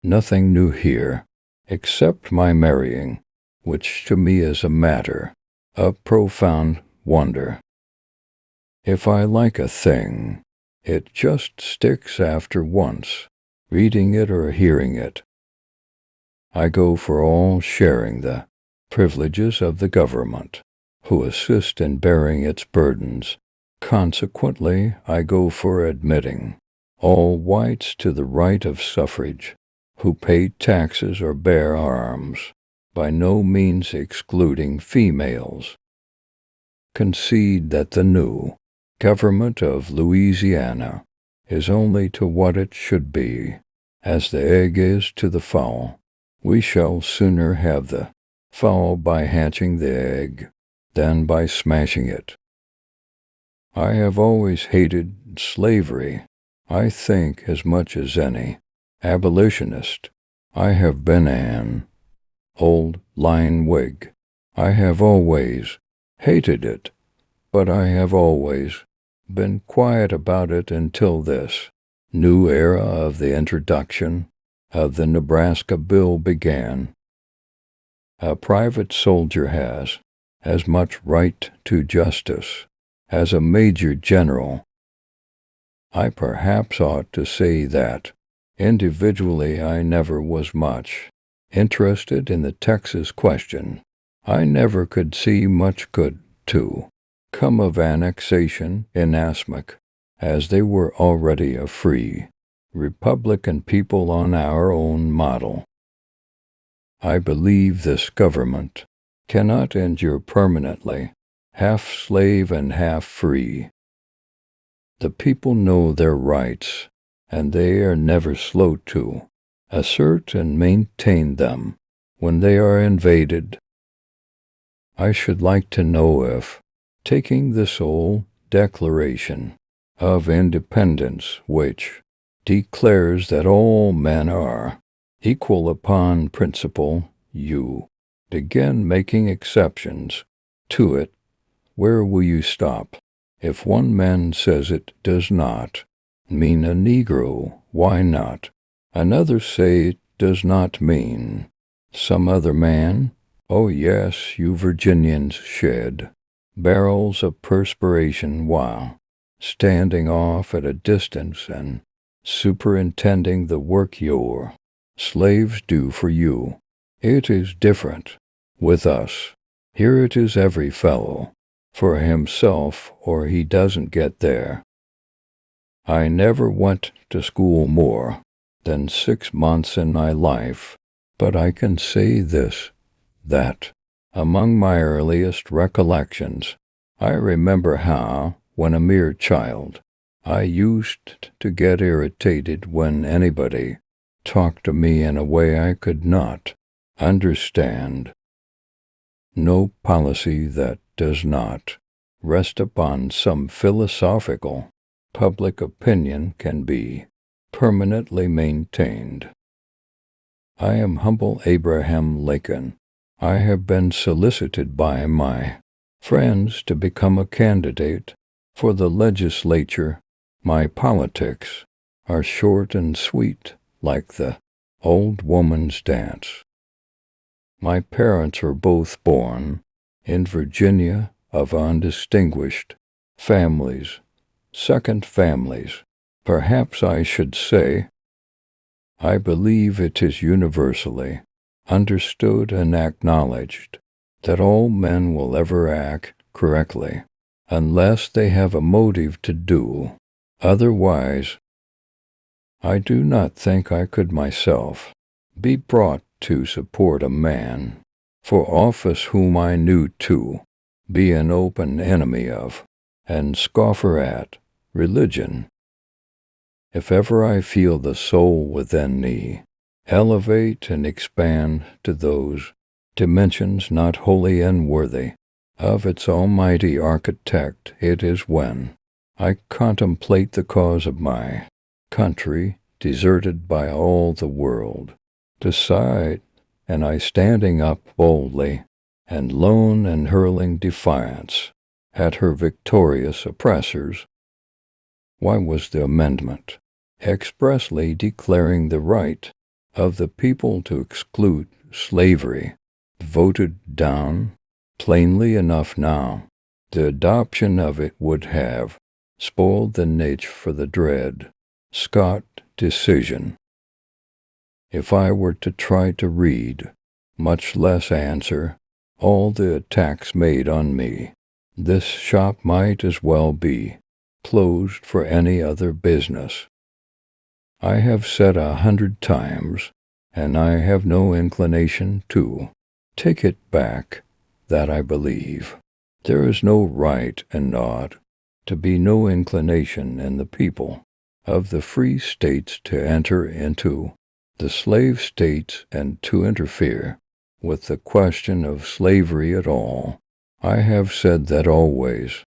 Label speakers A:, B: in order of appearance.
A: Nothing new here, except my marrying, which to me is a matter of profound wonder. If I like a thing, it just sticks after once, reading it or hearing it. I go for all sharing the privileges of the government, who assist in bearing its burdens. Consequently, I go for admitting all whites to the right of suffrage, who pay taxes or bear arms, by no means excluding females. Concede that the new government of Louisiana is only to what it should be, as the egg is to the fowl. We shall sooner have the fowl by hatching the egg than by smashing it. I have always hated slavery, I think, as much as any abolitionist. I have been an old line Whig. I have always hated it, but I have always been quiet about it until this new era of the introduction of the Nebraska bill began. A private soldier has as much right to justice as a major general. I perhaps ought to say that individually I never was much interested in the Texas question. I never could see much good, to come of annexation inasmuch as they were already a free Republican people on our own model. I believe this government cannot endure permanently, half slave and half free. The people know their rights, and they are never slow to assert and maintain them when they are invaded. I should like to know if, taking this old Declaration of Independence, which declares that all men are equal upon principle, you begin making exceptions to it, where will you stop? If one man says it does not mean a Negro, why not another say it does not mean some other man? Oh yes, you Virginians shed barrels of perspiration while standing off at a distance and superintending the work your slaves do for you. It is different with us. Here it is every fellow for himself, or he doesn't get there. I never went to school more than 6 months in my life, but I can say this, that among my earliest recollections, I remember how, when a mere child, I used to get irritated when anybody talked to me in a way I could not understand. No policy that does not rest upon some philosophical public opinion can be permanently maintained. I am humble Abraham Lincoln. I have been solicited by my friends to become a candidate for the legislature. My politics are short and sweet, like the old woman's dance. My parents were both born in Virginia of undistinguished families, second families, perhaps I should say. I believe it is universally understood and acknowledged that all men will ever act correctly unless they have a motive to do otherwise. I do not think I could myself be brought to support a man for office whom I knew to be an open enemy of and scoffer at religion. If ever I feel the soul within me elevate and expand to those dimensions not wholly unworthy of its almighty architect, it is when I contemplate the cause of my country deserted by all the world, decide, and I standing up boldly and lone and hurling defiance at her victorious oppressors. Why was the amendment expressly declaring the right of the people to exclude slavery, voted down plainly enough now. The adoption of it would have spoiled the niche for the Dred Scott decision. If I were to try to read, much less answer, all the attacks made on me, this shop might as well be closed for any other business. I have said 100 times, and I have no inclination to take it back, that I believe there is no right and ought to be no inclination in the people of the free states to enter into the slave states and to interfere with the question of slavery at all. I have said that always,